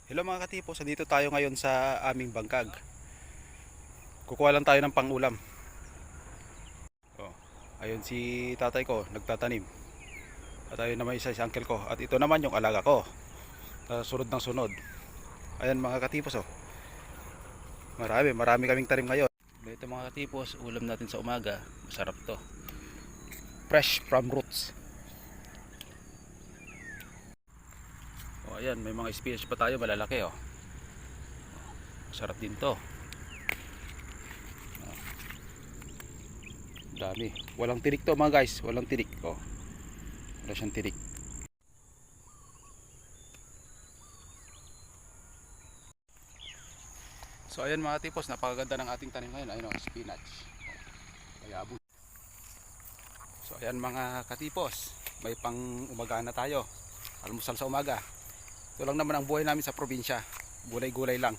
Hello mga katipos, dito tayo ngayon sa aming bangkag. Kukuha lang tayo ng pangulam. Oh, ayun si tatay ko, nagtatanim. At ayun naman isa si uncle ko. At ito naman yung alaga ko. Sunod ng sunod. Ayan mga katipos oh. Marami kaming tanim ngayon. Ito mga katipos, ulam natin sa umaga. Masarap to. Fresh from roots. Oh, ayan, may mga spinach pa tayo malalaki oh. Masarap din to. Dami. Walang tinik to mga guys. Walang tinik. Oh. Wala siyang tinik. So ayan mga tipos. Napakaganda ng ating tanim ngayon. Ayun o. Spinach. Mayabong. So ayan mga katipos. May pang umaga na tayo. Almusal sa umaga. Ito lang naman ang buhay namin sa probinsya. Gulay-gulay lang.